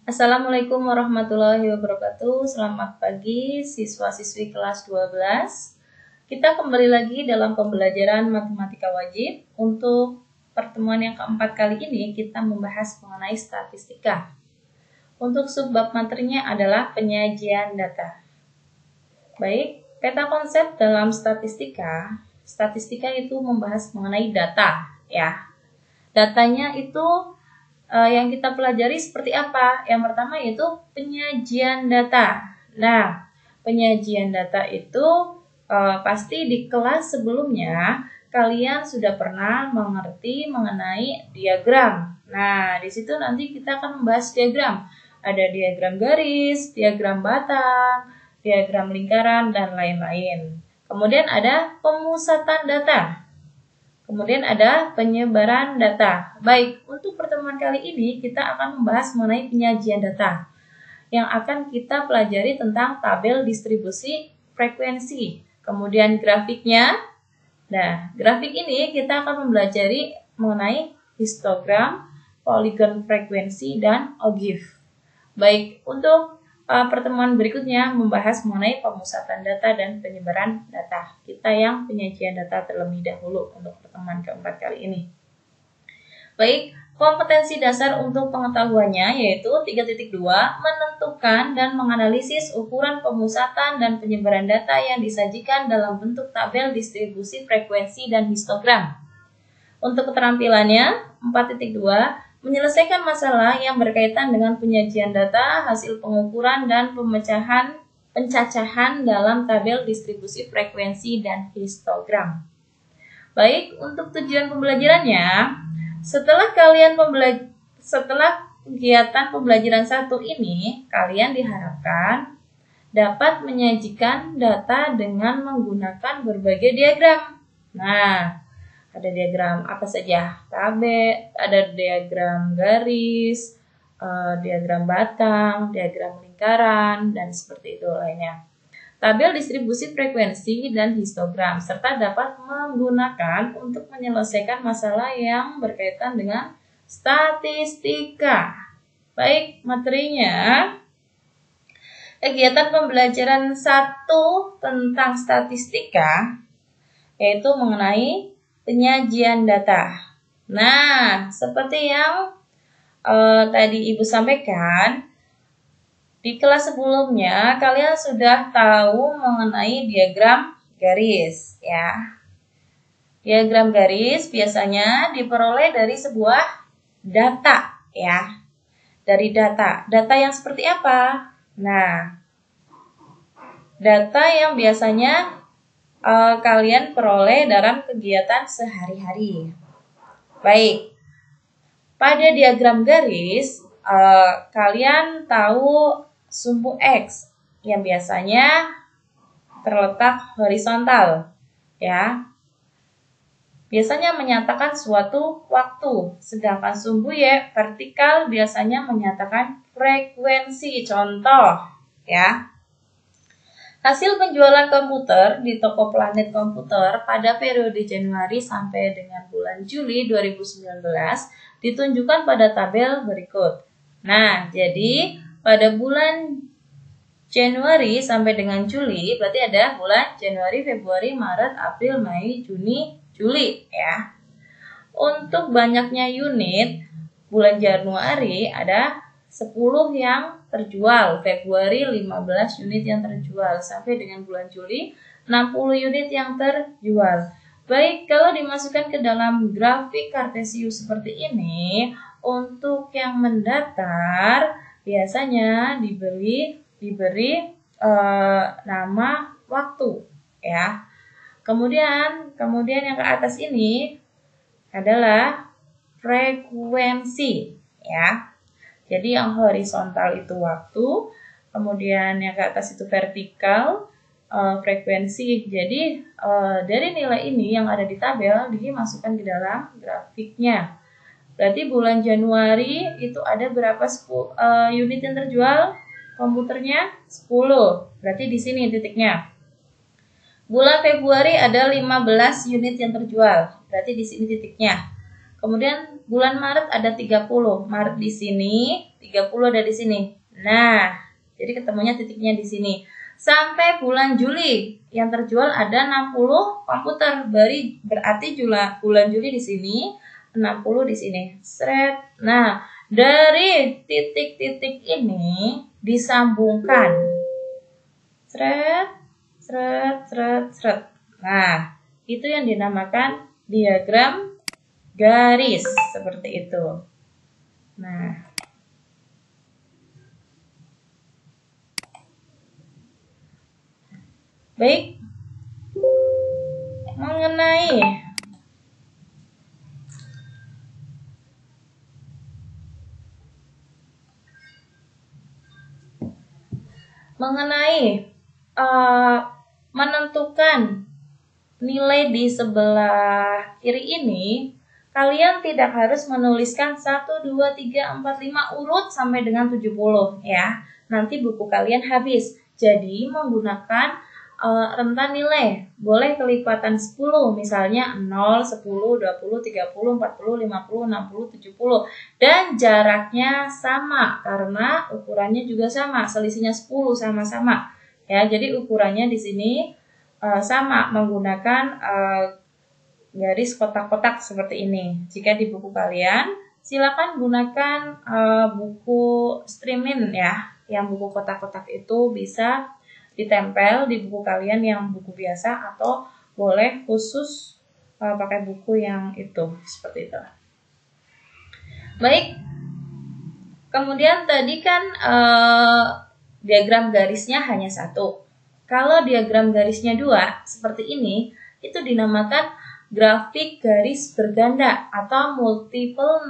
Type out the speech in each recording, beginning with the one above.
Assalamualaikum warahmatullahi wabarakatuh. Selamat pagi siswa-siswi kelas 12. Kita kembali lagi dalam pembelajaran matematika wajib. Untuk pertemuan yang keempat kali ini kita membahas mengenai statistika. Untuk subbab materinya adalah penyajian data. Baik, peta konsep dalam statistika. Statistika itu membahas mengenai data, ya. Datanya itu yang kita pelajari seperti apa? Yang pertama yaitu penyajian data. Nah, penyajian data itu pasti di kelas sebelumnya kalian sudah pernah mengerti mengenai diagram. Nah, di situ nanti kita akan membahas diagram. Ada diagram garis, diagram batang, diagram lingkaran, dan lain-lain. Kemudian ada pemusatan data. Kemudian ada penyebaran data. Baik, untuk pertemuan kali ini kita akan membahas mengenai penyajian data. Yang akan kita pelajari tentang tabel distribusi frekuensi. Kemudian grafiknya. Nah, grafik ini kita akan mempelajari mengenai histogram, poligon frekuensi, dan ogive. Baik, untuk pertemuan berikutnya membahas mengenai pemusatan data dan penyebaran data. Kita yang penyajian data terlebih dahulu untuk pertemuan keempat kali ini. Baik, kompetensi dasar untuk pengetahuannya yaitu 3.2 menentukan dan menganalisis ukuran pemusatan dan penyebaran data yang disajikan dalam bentuk tabel distribusi frekuensi dan histogram. Untuk keterampilannya 4.2 menyelesaikan masalah yang berkaitan dengan penyajian data, hasil pengukuran, dan pencacahan dalam tabel distribusi frekuensi dan histogram. Baik, untuk tujuan pembelajarannya, setelah kegiatan pembelajaran 1 ini, kalian diharapkan dapat menyajikan data dengan menggunakan berbagai diagram. Nah, ada diagram apa saja? Tabel, ada diagram garis, diagram batang, diagram lingkaran, dan seperti itu lainnya. Tabel distribusi frekuensi dan histogram, serta dapat menggunakan untuk menyelesaikan masalah yang berkaitan dengan statistika. Baik, materinya. Kegiatan pembelajaran 1 tentang statistika, yaitu mengenai penyajian data. Nah, seperti yang tadi Ibu sampaikan, di kelas sebelumnya kalian sudah tahu mengenai diagram garis, ya. Diagram garis biasanya diperoleh dari sebuah data, ya. Dari data. Data yang seperti apa? Nah, data yang biasanya kalian peroleh dalam kegiatan sehari-hari. Baik, pada diagram garis kalian tahu sumbu X yang biasanya terletak horizontal, ya. Biasanya menyatakan suatu waktu, sedangkan sumbu Y vertikal biasanya menyatakan frekuensi. Contoh, ya. Hasil penjualan komputer di toko Planet Komputer pada periode Januari sampai dengan bulan Juli 2019 ditunjukkan pada tabel berikut. Nah, jadi pada bulan Januari sampai dengan Juli, berarti ada bulan Januari, Februari, Maret, April, Mei, Juni, Juli, ya. Untuk banyaknya unit, bulan Januari ada 10 yang terjual, Februari 15 unit yang terjual, sampai dengan bulan Juli 60 unit yang terjual. Baik, kalau dimasukkan ke dalam grafik kartesius seperti ini, untuk yang mendatar biasanya diberi nama waktu, ya. Kemudian yang ke atas ini adalah frekuensi, ya. Jadi yang horizontal itu waktu, kemudian yang ke atas itu vertikal, frekuensi. Jadi dari nilai ini yang ada di tabel dimasukkan ke dalam grafiknya. Berarti bulan Januari itu ada berapa unit yang terjual komputernya? 10. Berarti di sini titiknya. Bulan Februari ada 15 unit yang terjual. Berarti di sini titiknya. Kemudian bulan Maret ada 30. Maret di sini, 30 ada di sini. Nah, jadi ketemunya titiknya di sini. Sampai bulan Juli yang terjual ada 60 komputer. Berarti bulan Juli di sini, 60 di sini. Seret. Nah, dari titik-titik ini disambungkan. Seret, seret, seret, seret. Nah, itu yang dinamakan diagram garis seperti itu. Nah, baik, mengenai menentukan nilai di sebelah kiri ini, kalian tidak harus menuliskan 1, 2, 3, 4, 5 urut sampai dengan 70 ya. Nanti buku kalian habis. Jadi menggunakan rentan nilai. Boleh kelipatan 10, misalnya 0, 10, 20, 30, 40, 50, 60, 70. Dan jaraknya sama karena ukurannya juga sama, selisihnya 10 sama-sama. Ya, jadi ukurannya di sini sama menggunakan garis kotak-kotak seperti ini. Jika di buku kalian, silakan gunakan buku Streamline ya, yang buku kotak-kotak itu bisa ditempel di buku kalian yang buku biasa, atau boleh khusus pakai buku yang itu seperti itu. Baik, kemudian tadi kan diagram garisnya hanya satu. Kalau diagram garisnya dua seperti ini, itu dinamakan grafik garis berganda atau multiple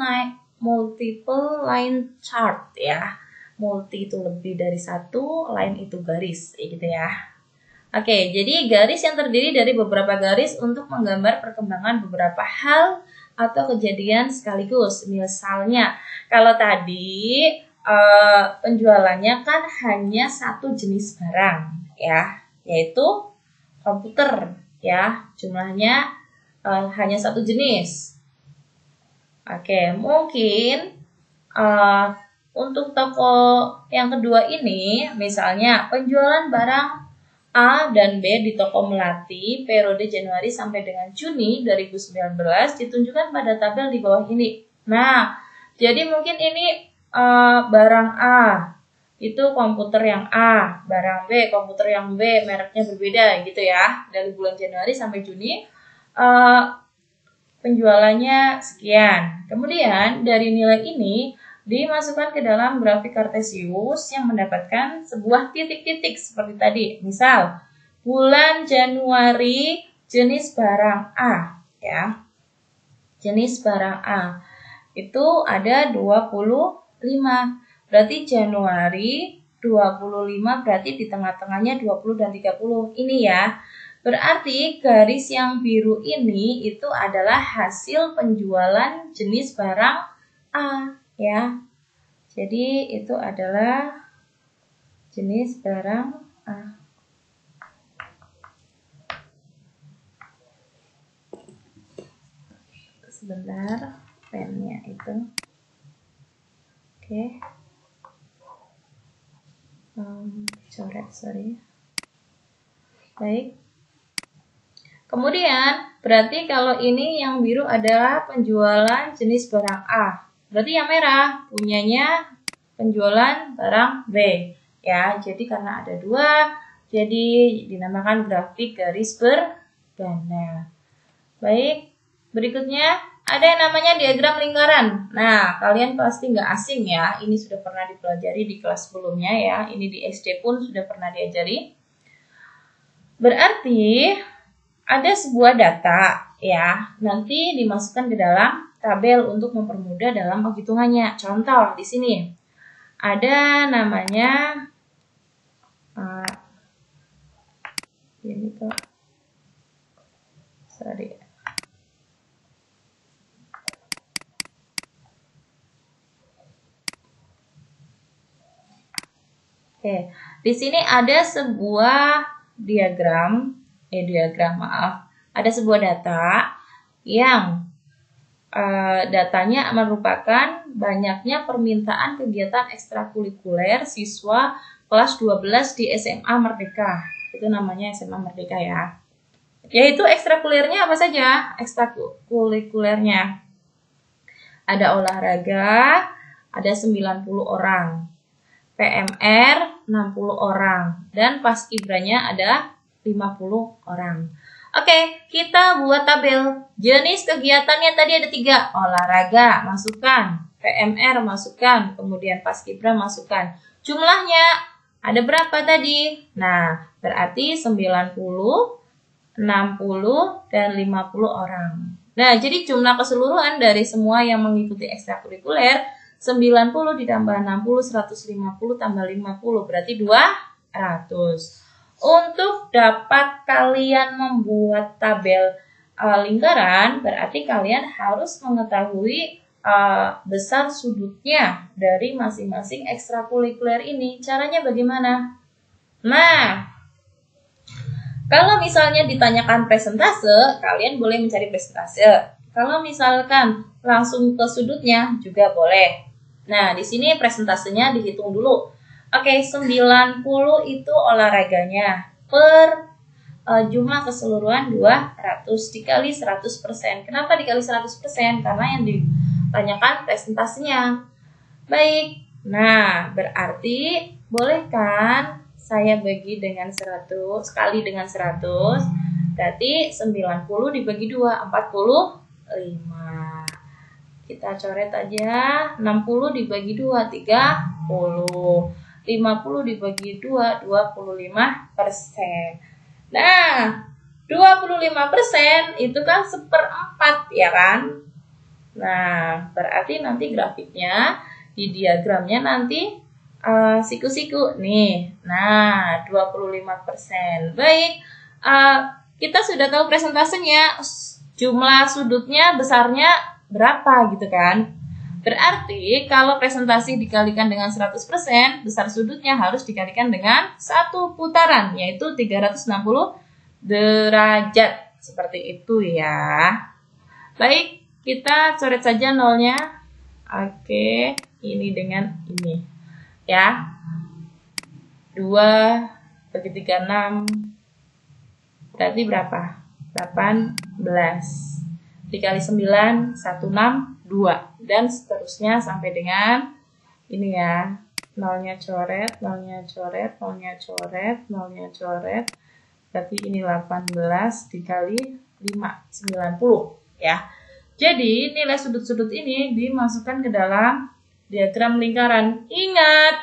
line chart ya. Multi itu lebih dari satu, line itu garis, gitu ya. Oke, jadi garis yang terdiri dari beberapa garis untuk menggambar perkembangan beberapa hal atau kejadian sekaligus. Misalnya, kalau tadi penjualannya kan hanya satu jenis barang, ya, yaitu komputer, ya, jumlahnya hanya satu jenis. Oke, mungkin untuk toko yang kedua ini, misalnya penjualan barang A dan B di toko Melati periode Januari sampai dengan Juni 2019 ditunjukkan pada tabel di bawah ini. Nah, jadi mungkin ini barang A itu komputer yang A, barang B komputer yang B, mereknya berbeda gitu ya. Dari bulan Januari sampai Juni penjualannya sekian. Kemudian dari nilai ini dimasukkan ke dalam grafik kartesius yang mendapatkan sebuah titik-titik seperti tadi. Misal, bulan Januari jenis barang A, ya. Jenis barang A itu ada 25. Berarti Januari 25, berarti di tengah-tengahnya 20 dan 30. Ini ya. Berarti garis yang biru ini itu adalah hasil penjualan jenis barang A. Ya, jadi itu adalah jenis barang A. Sebentar, pennya itu. Oke. Coret, sorry. Baik. Kemudian, berarti kalau ini yang biru adalah penjualan jenis barang A. Berarti yang merah punyanya penjualan barang B. Ya, jadi karena ada dua, jadi dinamakan grafik garis berganda. Baik, berikutnya ada yang namanya diagram lingkaran. Nah, kalian pasti nggak asing ya. Ini sudah pernah dipelajari di kelas sebelumnya ya. Ini di SD pun sudah pernah diajari. Berarti ada sebuah data ya, nanti dimasukkan ke dalam tabel untuk mempermudah dalam penghitungannya. Contoh di sini ada namanya ini tuh, sorry. Oke, di sini ada sebuah diagram, maaf, ada sebuah data yang datanya merupakan banyaknya permintaan kegiatan ekstrakurikuler siswa kelas 12 di SMA Merdeka. Itu namanya SMA Merdeka ya. Yaitu ekstrakurikulernya apa saja? Ekstrakurikulernya ada olahraga, ada 90 orang. PMR 60 orang. Dan paskibranya ada 50 orang. Oke, kita buat tabel. Jenis kegiatannya tadi ada 3. Olahraga, masukkan. PMR, masukkan. Kemudian paskibra, masukkan. Jumlahnya ada berapa tadi? Nah, berarti 90, 60, dan 50 orang. Nah, jadi jumlah keseluruhan dari semua yang mengikuti ekstrakurikuler 90 ditambah 60, 150 tambah 50, berarti 200. Untuk dapat kalian membuat tabel lingkaran, berarti kalian harus mengetahui besar sudutnya dari masing-masing ekstrakurikuler ini. Caranya bagaimana? Nah, kalau misalnya ditanyakan presentase, kalian boleh mencari presentase. Kalau misalkan langsung ke sudutnya juga boleh. Nah, di sini presentasenya dihitung dulu. Oke, 90 itu olahraganya per jumlah keseluruhan 200 dikali 100%. Kenapa dikali 100%? Karena yang ditanyakan presentasinya. Baik, nah berarti boleh kan saya bagi dengan 100, kali dengan 100, berarti 90 dibagi 2, 45. Kita coret aja, 60 dibagi 2, 30. 50 dibagi 2, 25%. Nah, 25% itu kan 1/4 ya kan? Nah, berarti nanti grafiknya di diagramnya nanti siku-siku nih. Nah, 25%. Baik, kita sudah tahu presentasenya, jumlah sudutnya besarnya berapa gitu kan? Berarti kalau presentasi dikalikan dengan 100%, besar sudutnya harus dikalikan dengan 1 putaran, yaitu 360 derajat. Seperti itu ya. Baik, kita coret saja nolnya. Oke, ini dengan ini. Ya. 2 bagi 3, 6. Berarti berapa? 18. Dikali 9, 16, 2. Dan seterusnya sampai dengan ini ya. Nolnya coret, nolnya coret, nolnya coret, nolnya coret. Berarti ini 18 dikali 5, 90 ya. Jadi nilai sudut-sudut ini dimasukkan ke dalam diagram lingkaran. Ingat,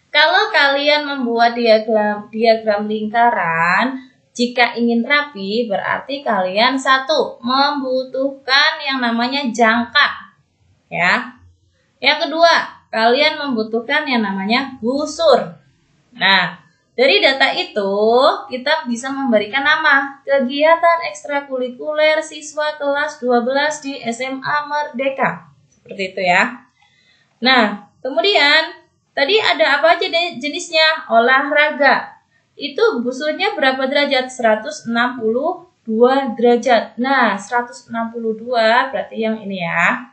kalau kalian membuat diagram lingkaran, jika ingin rapi, berarti kalian 1, membutuhkan yang namanya jangka. Ya. Yang kedua, kalian membutuhkan yang namanya busur. Nah, dari data itu, kita bisa memberikan nama kegiatan ekstrakurikuler siswa kelas 12 di SMA Merdeka. Seperti itu ya. Nah, kemudian tadi ada apa aja jenisnya? Olahraga. Itu busurnya berapa derajat? 162 derajat. Nah, 162 berarti yang ini ya.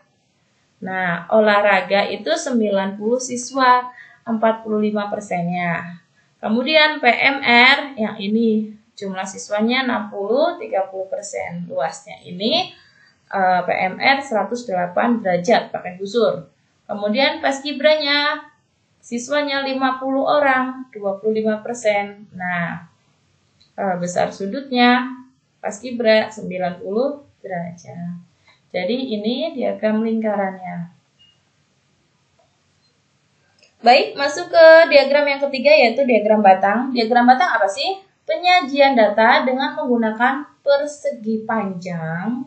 Nah, olahraga itu 90 siswa, 45%-nya. Kemudian PMR yang ini, jumlah siswanya 60, 30%. Luasnya ini PMR 108 derajat pakai busur. Kemudian paskibranya, siswanya 50 orang, 25%. Nah, besar sudutnya paskibra 90 derajat. Jadi ini diagram lingkarannya. Baik, masuk ke diagram yang ketiga yaitu diagram batang. Diagram batang apa sih? Penyajian data dengan menggunakan persegi panjang.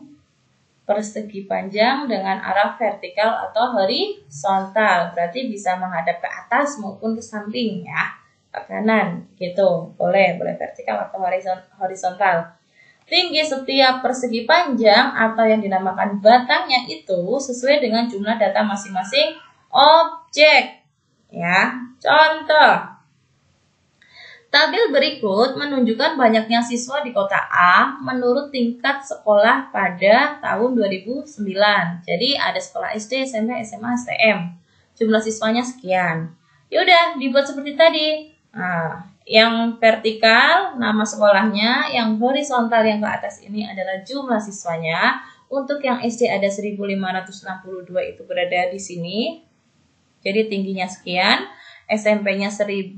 Persegi panjang dengan arah vertikal atau horizontal. Berarti bisa menghadap ke atas maupun ke samping ya. Ke kanan gitu. Boleh vertikal atau horizontal. Tinggi setiap persegi panjang atau yang dinamakan batangnya itu sesuai dengan jumlah data masing-masing objek. Ya, contoh. Tabel berikut menunjukkan banyaknya siswa di kota A menurut tingkat sekolah pada tahun 2009. Jadi ada sekolah SD, SMP, SMA, STM. Jumlah siswanya sekian. Yaudah, dibuat seperti tadi. Nah, yang vertikal nama sekolahnya, yang horizontal yang ke atas ini adalah jumlah siswanya. Untuk yang SD ada 1562 itu berada di sini. Jadi tingginya sekian. SMP-nya 1019,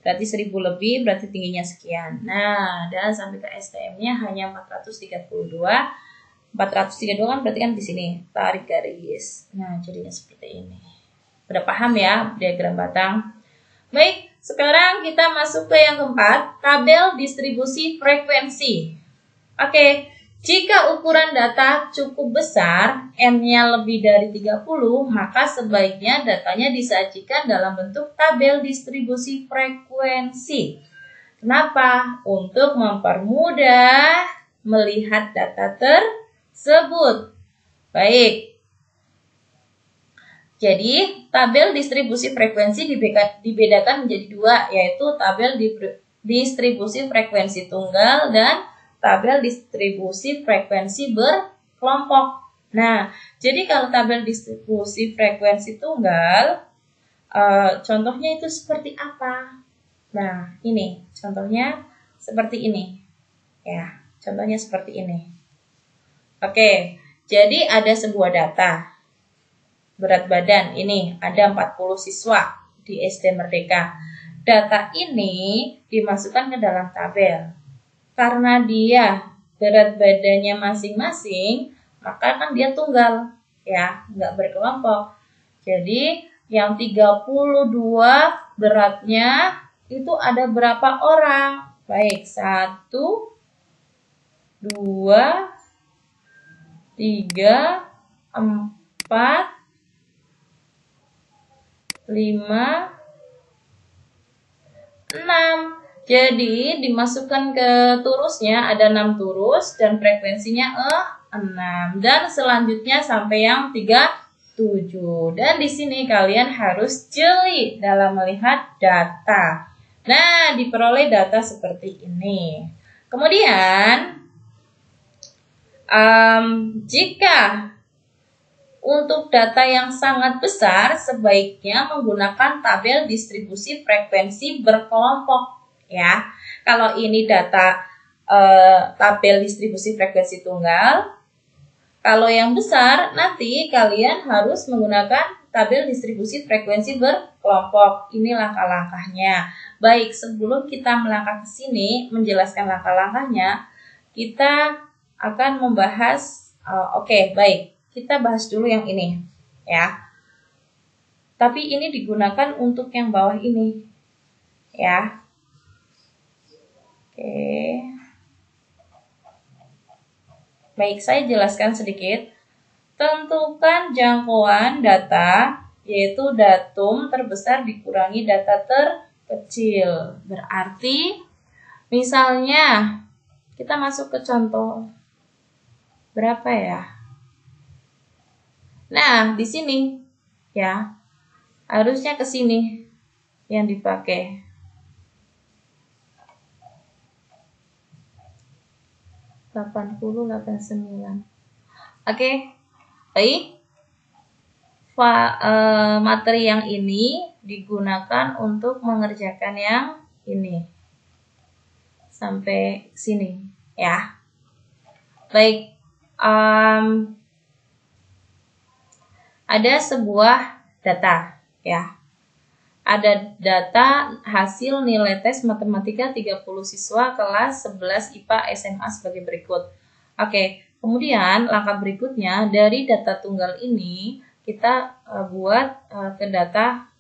berarti 1000 lebih, berarti tingginya sekian. Nah, dan sampai ke STM-nya hanya 432. 432 kan berarti kan di sini, tarik garis. Nah, jadinya seperti ini. Udah paham ya diagram batang? Baik, sekarang kita masuk ke yang keempat, tabel distribusi frekuensi. Oke. Jika ukuran data cukup besar, N-nya lebih dari 30, maka sebaiknya datanya disajikan dalam bentuk tabel distribusi frekuensi. Kenapa? Untuk mempermudah melihat data tersebut. Baik. Jadi, tabel distribusi frekuensi dibedakan menjadi dua, yaitu tabel distribusi frekuensi tunggal dan tabel distribusi frekuensi berkelompok. Nah, jadi kalau tabel distribusi frekuensi tunggal, contohnya itu seperti apa? Nah, ini contohnya seperti ini. Ya, contohnya seperti ini. Oke, jadi ada sebuah data. Berat badan ini ada 40 siswa di SD Merdeka. Data ini dimasukkan ke dalam tabel. Karena dia berat badannya masing-masing, maka kan dia tunggal, ya, nggak berkelompok. Jadi yang 32 beratnya itu ada berapa orang? Baik, 1, 2, 3, 4, 5, 6. Jadi dimasukkan ke turusnya ada 6 turus dan frekuensinya 6. Dan selanjutnya sampai yang 37. Dan di sini kalian harus jeli dalam melihat data. Nah, diperoleh data seperti ini. Kemudian jika untuk data yang sangat besar, sebaiknya menggunakan tabel distribusi frekuensi berkelompok. Ya, kalau ini data tabel distribusi frekuensi tunggal. Kalau yang besar, nanti kalian harus menggunakan tabel distribusi frekuensi berkelompok. Ini langkah-langkahnya. Baik, sebelum kita melangkah ke sini, menjelaskan langkah-langkahnya, kita akan membahas, baik. Kita bahas dulu yang ini, ya. Tapi ini digunakan untuk yang bawah ini, ya. Oke. Baik, saya jelaskan sedikit. Tentukan jangkauan data, yaitu datum terbesar dikurangi data terkecil. Berarti, misalnya, kita masuk ke contoh. Berapa ya? Nah, di sini, ya, harusnya ke sini yang dipakai. Oke, baik. Materi yang ini digunakan untuk mengerjakan yang ini sampai sini, ya. Baik, ada sebuah data, ya. Ada data hasil nilai tes matematika 30 siswa kelas 11 IPA SMA sebagai berikut. Oke, kemudian langkah berikutnya dari data tunggal ini kita buat ke data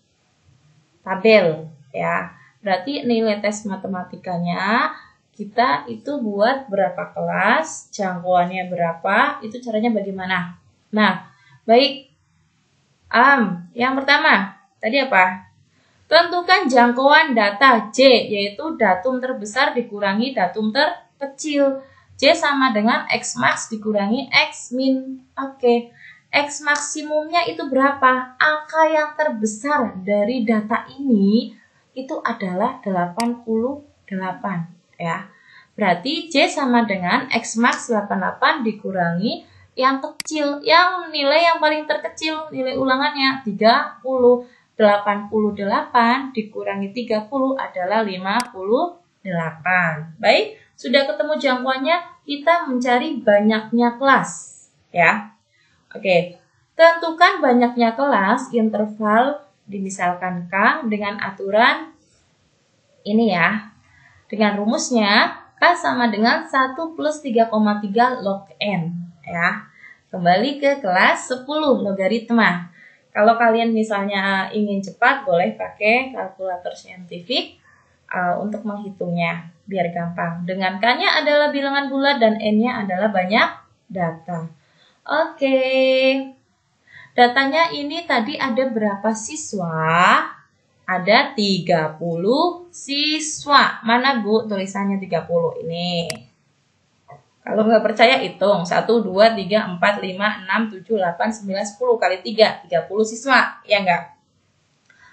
tabel, ya. Berarti nilai tes matematikanya kita itu buat berapa kelas, jangkauannya berapa, itu caranya bagaimana. Nah, baik. Yang pertama, tadi apa? Tentukan jangkauan data J, yaitu datum terbesar dikurangi datum terkecil. J sama dengan X max dikurangi X min. Oke, X maksimumnya itu berapa? Angka yang terbesar dari data ini itu adalah 88 ya. Berarti J sama dengan X max 88 dikurangi yang kecil, yang nilai yang paling terkecil, nilai ulangannya 30. 88 dikurangi 30 adalah 58. Baik, sudah ketemu jangkauannya, kita mencari banyaknya kelas ya. Oke, tentukan banyaknya kelas interval dimisalkan K dengan aturan ini ya. Dengan rumusnya K sama dengan 1 plus 3,3 log N ya. Kembali ke kelas 10 logaritma. Kalau kalian misalnya ingin cepat, boleh pakai kalkulator saintifik untuk menghitungnya, biar gampang. Dengan K-nya adalah bilangan bulat dan N-nya adalah banyak data. Oke, datanya ini tadi ada berapa siswa? Ada 30 siswa. Mana Bu tulisannya 30 ini? Kalau nggak percaya hitung 1, 2, 3, 4, 5, 6, 7, 8, 9, 10 kali 3, 30 siswa, ya enggak?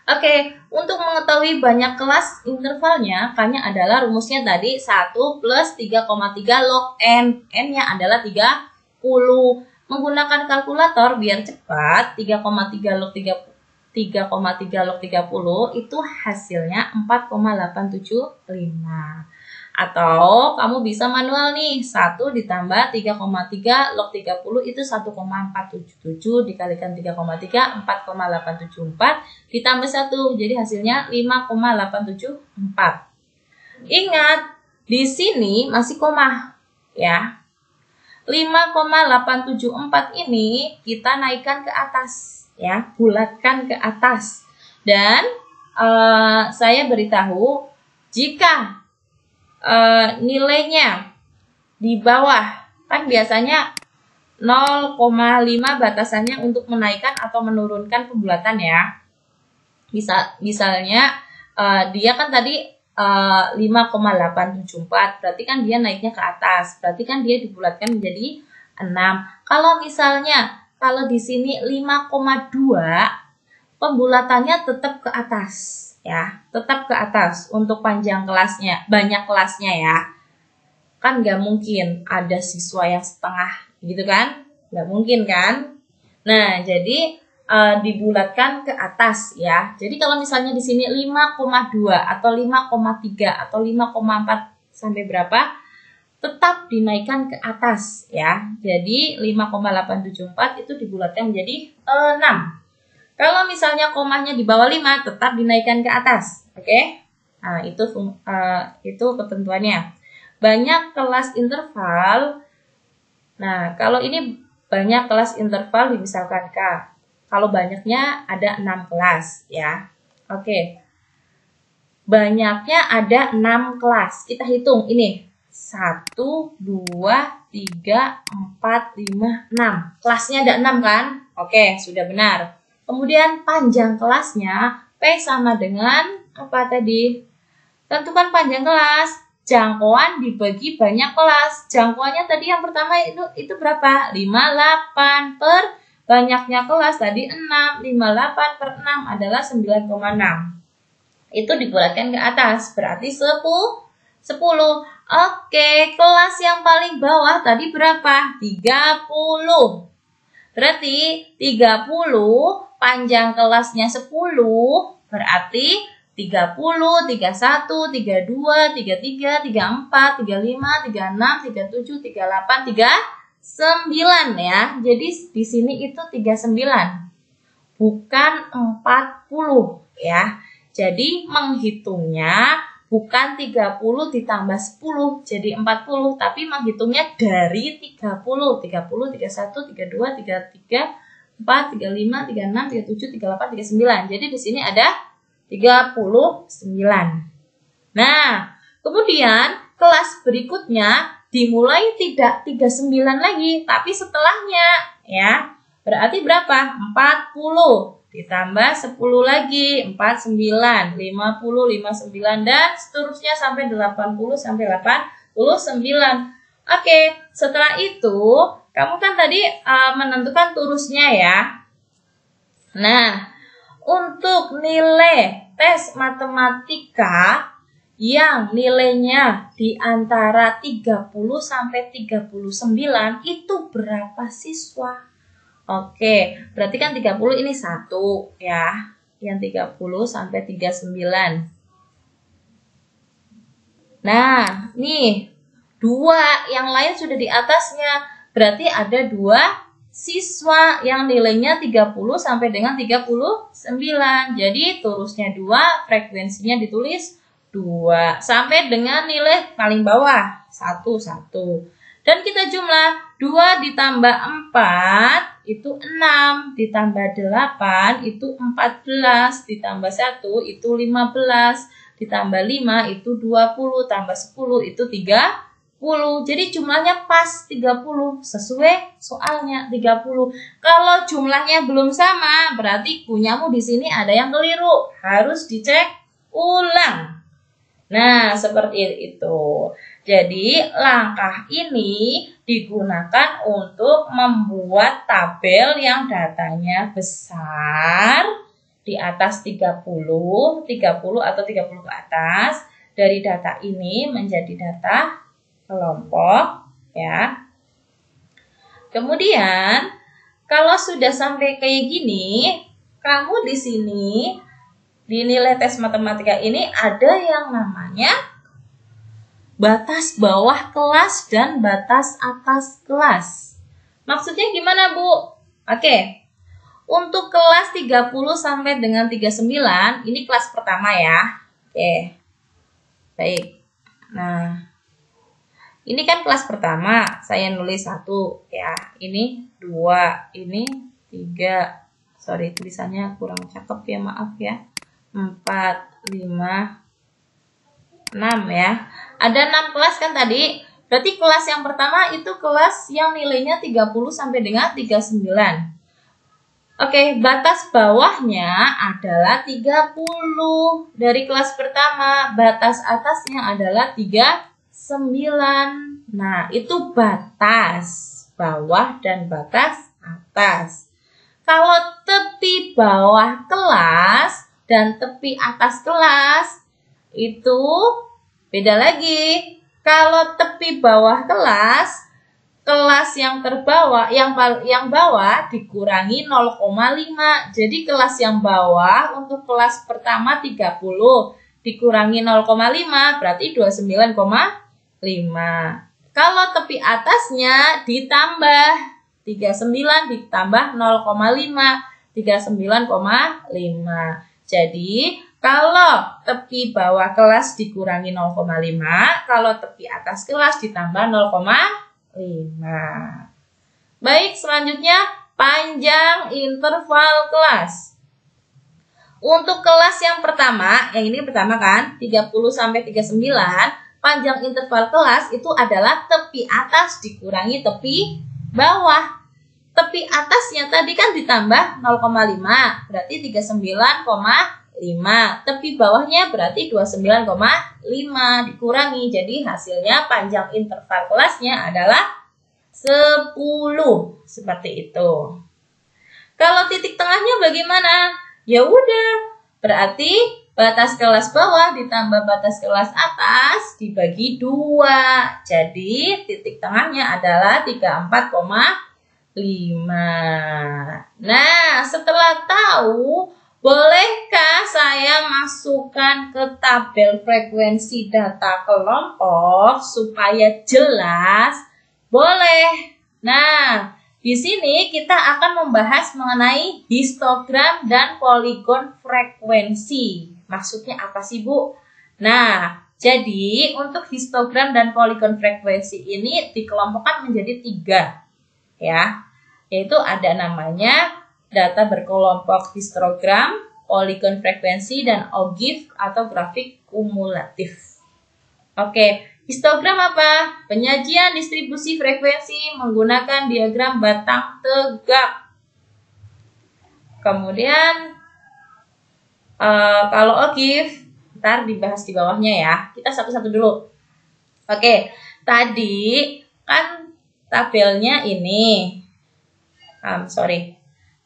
Oke, untuk mengetahui banyak kelas intervalnya, K-nya adalah rumusnya tadi 1 plus 3,3 log N. N-nya adalah 30. Menggunakan kalkulator biar cepat, 3,3 log 30 itu hasilnya 4,875. Atau kamu bisa manual nih, 1 ditambah 3,3 log 30 itu 1,477 dikalikan 3,3, 4,874 ditambah 1, jadi hasilnya 5,874. Ingat, di sini masih koma ya. 5,874 ini kita naikkan ke atas ya, bulatkan ke atas. Dan saya beritahu jika nilainya di bawah, kan biasanya 0,5 batasannya untuk menaikkan atau menurunkan pembulatan ya. Misalnya dia kan tadi 5,874, berarti kan dia naiknya ke atas, berarti kan dia dibulatkan menjadi 6. Kalau misalnya kalau di sini 5,2, pembulatannya tetap ke atas ya, tetap ke atas untuk panjang kelasnya, banyak kelasnya ya. Kan nggak mungkin ada siswa yang setengah gitu kan, nggak mungkin kan. Nah, jadi dibulatkan ke atas ya. Jadi kalau misalnya di sini 5,2 atau 5,3 atau 5,4 sampai berapa, tetap dinaikkan ke atas ya. Jadi 5,874 itu dibulatkan menjadi 6. Kalau misalnya komanya di bawah 5, tetap dinaikkan ke atas. Oke? Nah, itu ketentuannya. Banyak kelas interval. Nah, kalau ini banyak kelas interval dimisalkan K. Kalau banyaknya ada 6 kelas ya. Oke. Banyaknya ada 6 kelas. Kita hitung ini. 1, 2, 3, 4, 5, 6. Kelasnya ada 6 kan? Oke, sudah benar. Kemudian panjang kelasnya P sama dengan apa tadi? Tentukan panjang kelas. Jangkauan dibagi banyak kelas. Jangkauannya tadi yang pertama itu berapa? 58 per banyaknya kelas tadi 6. 58 per 6 adalah 9,6. Itu dibulatkan ke atas. Berarti 10. Oke, kelas yang paling bawah tadi berapa? 30. Berarti 30 panjang kelasnya 10, berarti 30, 31, 32, 33, 34, 35, 36, 37, 38, 39 ya. Jadi di sini itu 39, bukan 40 ya. Jadi menghitungnya bukan 30 ditambah 10 jadi 40, tapi menghitungnya dari 30, 31, 32, 33, 4, 35, 36, 37, 38, 39. Jadi di sini ada 39. Nah, kemudian kelas berikutnya dimulai tidak 39 lagi, tapi setelahnya ya. Berarti berapa? 40 ditambah 10 lagi, 49, 50, 59 dan seterusnya sampai 80 sampai 89. Oke, setelah itu kamu kan tadi menentukan torusnya ya. Nah, untuk nilai tes matematika yang nilainya di antara 30 sampai 39 itu berapa siswa? Oke, berarti kan 30 ini 1 ya. Yang 30 sampai 39. Nah, nih 2 yang lain sudah di atasnya. Berarti ada 2 siswa yang nilainya 30 sampai dengan 39. Jadi tulisnya 2, frekuensinya ditulis 2 sampai dengan nilai paling bawah 1. Dan kita jumlah 2 ditambah 4 itu 6, ditambah 8 itu 14, ditambah 1 itu 15, ditambah 5 itu 20, tambah 10 itu 30. Jadi jumlahnya pas 30, sesuai soalnya 30. Kalau jumlahnya belum sama, berarti punyamu di sini ada yang keliru, harus dicek ulang. Nah, seperti itu. Jadi, langkah ini digunakan untuk membuat tabel yang datanya besar di atas 30 atau 30 ke atas. Dari data ini menjadi data kelompok ya. Kemudian kalau sudah sampai kayak gini, kamu di sini di nilai tes matematika ini ada yang namanya batas bawah kelas dan batas atas kelas. Maksudnya gimana, Bu? Oke. Untuk kelas 30 sampai dengan 39, ini kelas pertama ya. Oke. Baik. Nah, ini kan kelas pertama, saya nulis 1 ya. Ini 2, ini 3. Sorry, tulisannya kurang cakep ya, maaf ya. 4, 5, 6 ya. Ada 6 kelas kan tadi. Berarti kelas yang pertama itu kelas yang nilainya 30 sampai dengan 39. Oke, batas bawahnya adalah 30 dari kelas pertama. Batas atasnya adalah 39. Nah, itu batas bawah dan batas atas. Kalau tepi bawah kelas dan tepi atas kelas itu beda lagi. Kalau tepi bawah kelas yang terbawah, yang bawah dikurangi 0,5. Jadi kelas yang bawah untuk kelas pertama 30 dikurangi 0,5 berarti 29,5. Kalau tepi atasnya ditambah 39 ditambah 0,5, 39,5. Jadi kalau tepi bawah kelas dikurangi 0,5, kalau tepi atas kelas ditambah 0,5. Baik, selanjutnya panjang interval kelas. Untuk kelas yang pertama, yang ini pertama kan, 30 sampai 39, panjang interval kelas itu adalah tepi atas dikurangi tepi bawah. Tepi atasnya tadi kan ditambah 0,5, berarti 39,5. Tepi bawahnya berarti 29,5 dikurangi. Jadi hasilnya panjang interval kelasnya adalah 10. Seperti itu. Kalau titik tengahnya bagaimana? Ya udah, berarti batas kelas bawah ditambah batas kelas atas dibagi 2. Jadi titik tengahnya adalah 34,5. Nah, setelah tahu, bolehkah saya masukkan ke tabel frekuensi data kelompok supaya jelas? Boleh. Nah, di sini kita akan membahas mengenai histogram dan poligon frekuensi. Maksudnya apa sih, Bu? Nah, jadi untuk histogram dan poligon frekuensi ini dikelompokkan menjadi 3. Ya, yaitu ada namanya data berkelompok histogram, poligon frekuensi, dan OGIF atau grafik kumulatif. Oke, histogram apa? Penyajian distribusi frekuensi menggunakan diagram batang tegak. Kemudian kalau OGIF, ntar dibahas di bawahnya ya. Kita satu-satu dulu. Oke, tadi kan tabelnya ini.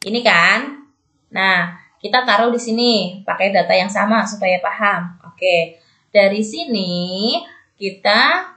Ini kan. Nah, Kita taruh di sini, pakai data yang sama supaya paham. Oke, dari sini kita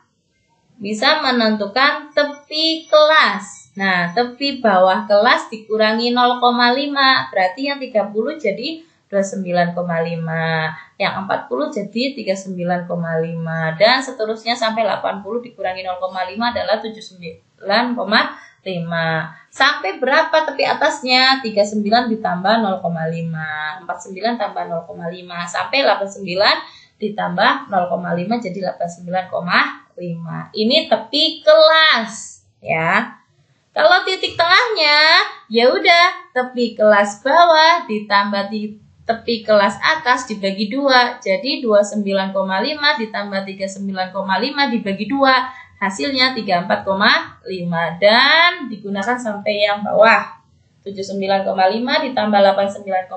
bisa menentukan tepi kelas. Nah, tepi bawah kelas dikurangi 0,5, berarti yang 30 jadi 29,5. Yang 40 jadi 39,5. Dan seterusnya sampai 80 dikurangi 0,5 adalah 79,5. Sampai berapa tepi atasnya? 39 ditambah 0,5. 49 tambah 0,5. Sampai 89 ditambah 0,5 jadi 89,5. Ini tepi kelas, ya. Kalau titik tengahnya, ya udah tepi kelas bawah ditambah tepi kelas atas dibagi 2. Jadi 29,5 ditambah 39,5 dibagi 2. Hasilnya 34,5 dan digunakan sampai yang bawah. 79,5 ditambah 89,5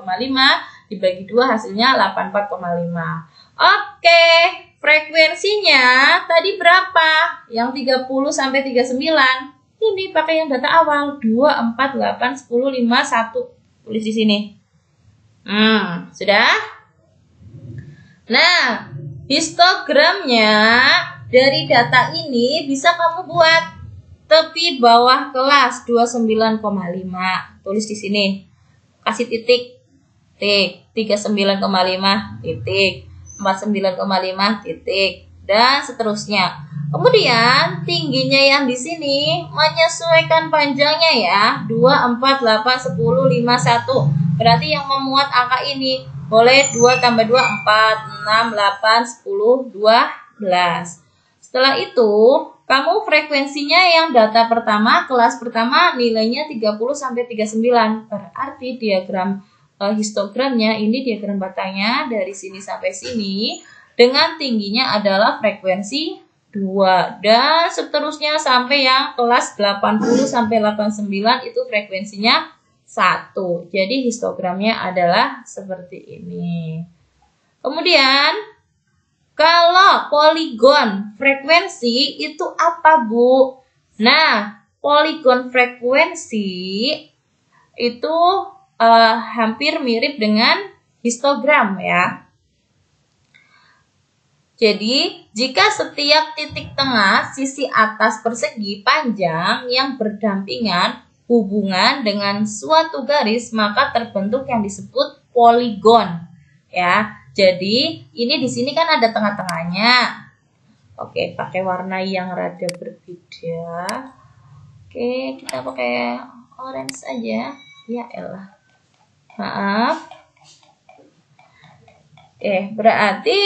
dibagi 2 hasilnya 84,5. Oke, frekuensinya tadi berapa? Yang 30 sampai 39. Ini pakai yang data awal 2, 4, 8, 10, 5, 1. Tulis di sini. Sudah? Nah, histogramnya dari data ini bisa kamu buat tepi bawah kelas 29,5. Tulis di sini. Kasih titik. 39,5 titik. 49,5 titik. Dan seterusnya. Kemudian tingginya yang di sini menyesuaikan panjangnya ya. 2, 4, 8, 10, 5, 1. Berarti yang memuat angka ini boleh 2 tambah 2, 4, 6, 8, 10, 12. Setelah itu, kamu frekuensinya yang data pertama, kelas pertama nilainya 30 sampai 39. Berarti diagram histogramnya, ini diagram batangnya dari sini sampai sini dengan tingginya adalah frekuensi 2 dan seterusnya sampai yang kelas 80 sampai 89 itu frekuensinya 1. Jadi histogramnya adalah seperti ini. Kemudian kalau poligon frekuensi itu apa, Bu? Nah, poligon frekuensi itu hampir mirip dengan histogram ya. Jadi, jika setiap titik tengah sisi atas persegi panjang yang berdampingan hubungan dengan suatu garis, maka terbentuk yang disebut poligon. Ya, jadi ini di sini kan ada tengah-tengahnya. Oke, pakai warna yang rada berbeda. Oke, kita pakai orange aja. Ya elah. Maaf. Oke, berarti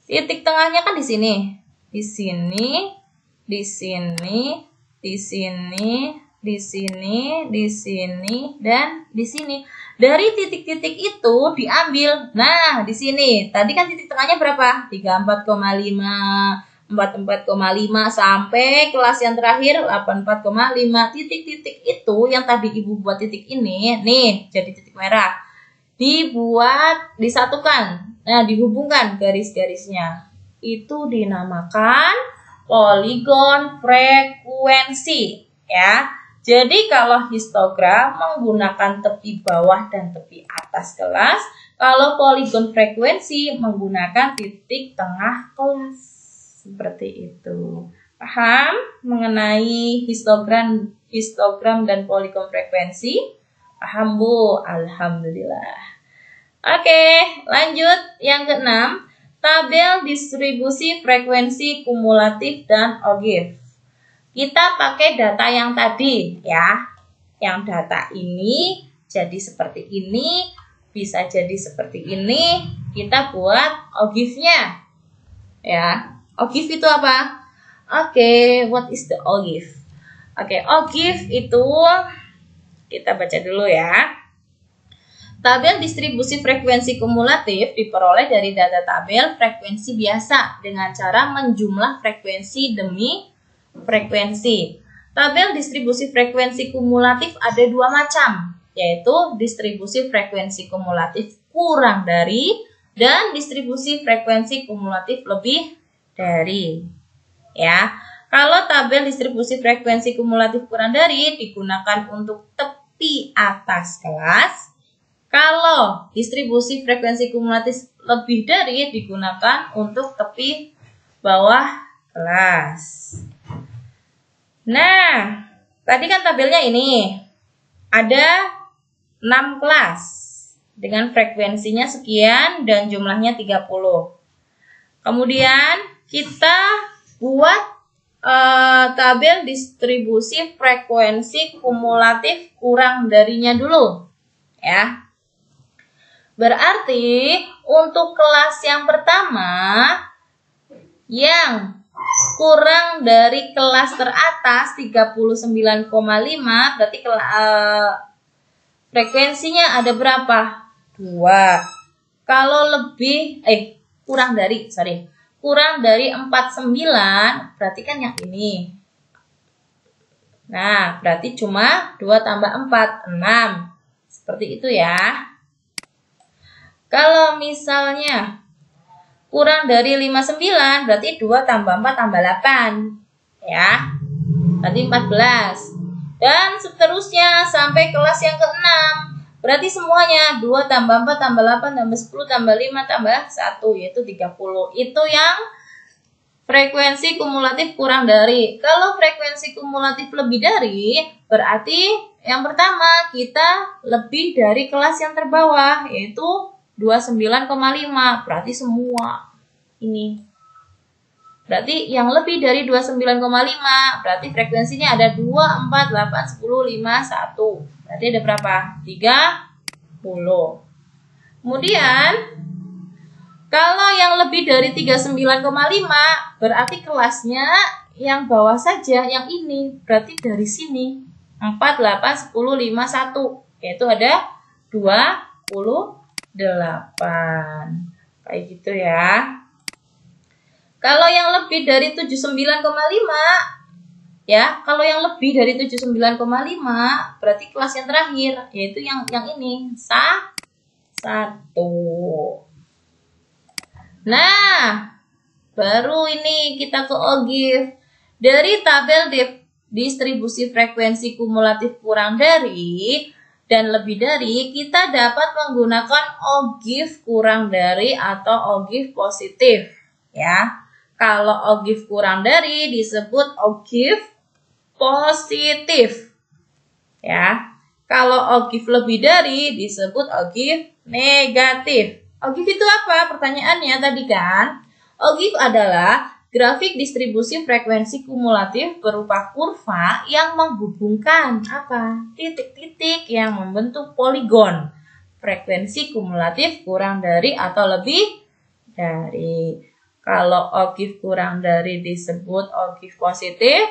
titik tengahnya kan di sini, di sini, di sini, di sini, di sini, di sini, dan di sini. Dari titik-titik itu diambil. Nah, di sini. Tadi kan titik tengahnya berapa? 34,5, 44,5 sampai kelas yang terakhir 84,5. Titik-titik itu yang tadi Ibu buat titik ini, nih, jadi titik merah. Dibuat, disatukan. Nah, dihubungkan garis-garisnya. Itu dinamakan poligon frekuensi, ya. Jadi kalau histogram menggunakan tepi bawah dan tepi atas kelas, kalau poligon frekuensi menggunakan titik tengah kelas. Seperti itu. Paham mengenai histogram dan poligon frekuensi? Paham, Bu? Alhamdulillah. Oke, lanjut yang keenam, tabel distribusi frekuensi kumulatif dan ogive. Kita pakai data yang tadi ya. Yang data ini jadi seperti ini, bisa jadi seperti ini. Kita buat ogive-nya. Ya, ogive itu apa? Oke, what is the ogive? Oke, ogive itu kita baca dulu ya. Tabel distribusi frekuensi kumulatif diperoleh dari data tabel frekuensi biasa dengan cara menjumlah frekuensi demi frekuensi. Tabel distribusi frekuensi kumulatif ada dua macam, yaitu distribusi frekuensi kumulatif kurang dari dan distribusi frekuensi kumulatif lebih dari. Ya, kalau tabel distribusi frekuensi kumulatif kurang dari digunakan untuk tepi atas kelas. Kalau distribusi frekuensi kumulatif lebih dari digunakan untuk tepi bawah kelas. Nah, tadi kan tabelnya ini ada 6 kelas dengan frekuensinya sekian dan jumlahnya 30. Kemudian kita buat tabel distribusi frekuensi kumulatif kurang darinya dulu, ya. Berarti untuk kelas yang pertama yang kurang dari kelas teratas 39,5 berarti frekuensinya ada berapa? 2. Kalau lebih kurang dari 49 berarti kan yang ini. Nah, berarti cuma 2 tambah 4, 6. Seperti itu ya. Kalau misalnya kurang dari 59 berarti 2 tambah 4 tambah 8. Ya. Berarti 14. Dan seterusnya sampai kelas yang ke-6. Berarti semuanya 2 tambah 4 tambah 8 tambah 10 tambah 5 tambah 1 yaitu 30. Itu yang frekuensi kumulatif kurang dari. Kalau frekuensi kumulatif lebih dari berarti yang pertama kita lebih dari kelas yang terbawah yaitu 29,5. Berarti semua ini. Berarti yang lebih dari 29,5 berarti frekuensinya ada 2, 4, 8, 10, 5, 1. Berarti ada berapa? 30. Kemudian kalau yang lebih dari 39,5 berarti kelasnya yang bawah saja, yang ini. Berarti dari sini 4, 8, 10, 5, 1. Yaitu ada 28. Kayak gitu ya. Kalau yang lebih dari 79,5 ya, kalau yang lebih dari 79,5 berarti kelas yang terakhir yaitu yang ini 1. Nah, baru ini kita ke OGIF. Dari tabel distribusi frekuensi kumulatif kurang dari dan lebih dari, kita dapat menggunakan OGIF kurang dari atau OGIF positif. Ya, kalau OGIF kurang dari disebut OGIF positif. Ya, kalau OGIF lebih dari disebut OGIF negatif. OGIF itu apa? Pertanyaannya tadi kan. OGIF adalah grafik distribusi frekuensi kumulatif berupa kurva yang menghubungkan apa? Titik-titik yang membentuk poligon. Frekuensi kumulatif kurang dari atau lebih dari. Kalau OGIF kurang dari disebut OGIF positif,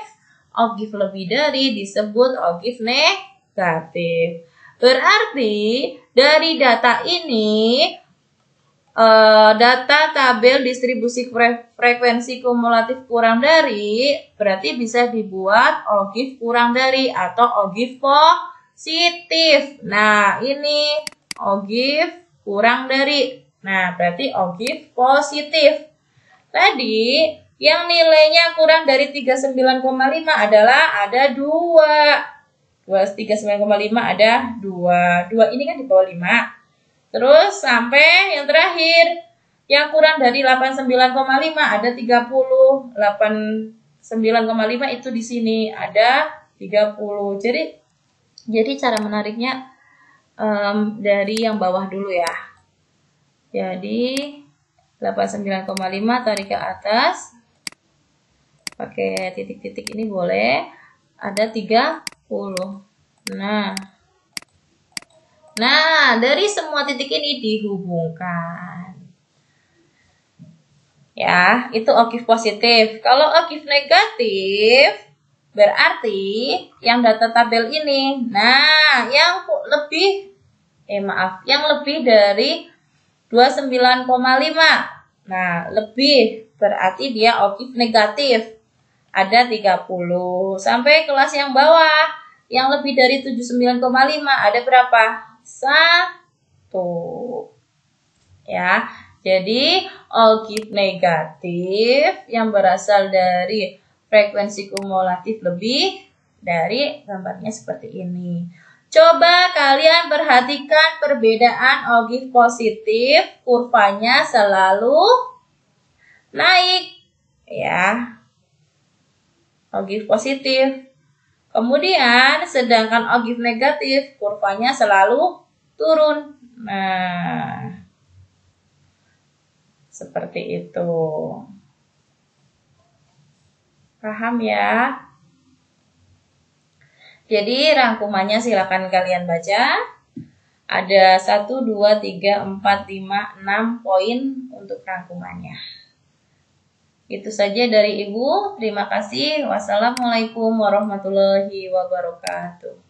OGIF lebih dari disebut OGIF negatif. Berarti dari data ini data tabel distribusi frekuensi kumulatif kurang dari berarti bisa dibuat OGIF kurang dari atau OGIF positif. Nah, ini OGIF kurang dari. Nah, berarti OGIF positif. Tadi yang nilainya kurang dari 39,5 adalah ada 2. 39,5 ada 2. 2 ini kan di bawah 5. Terus sampai yang terakhir yang kurang dari 89,5 ada 30. 89,5 itu di sini ada 30. Jadi cara menariknya dari yang bawah dulu ya. Jadi 89,5 tarik ke atas. Pakai titik-titik ini boleh. Ada 30. Nah, dari semua titik ini dihubungkan. Ya, itu OGIF positif. Kalau OGIF negatif, berarti yang data tabel ini. Nah, yang lebih dari 29,5. Nah, lebih berarti dia OGIF negatif. Ada 30. Sampai kelas yang bawah, yang lebih dari 79,5 ada berapa? 1. Ya, jadi OGIF negatif yang berasal dari frekuensi kumulatif lebih dari, gambarnya seperti ini. Coba kalian perhatikan perbedaan ogive positif, kurvanya selalu naik ya. Ogive positif. Kemudian sedangkan ogive negatif, kurvanya selalu turun. Nah, seperti itu. Paham ya? Jadi rangkumannya silakan kalian baca. Ada 1, 2, 3, 4, 5, 6 poin untuk rangkumannya. Itu saja dari Ibu. Terima kasih. Wassalamualaikum warahmatullahi wabarakatuh.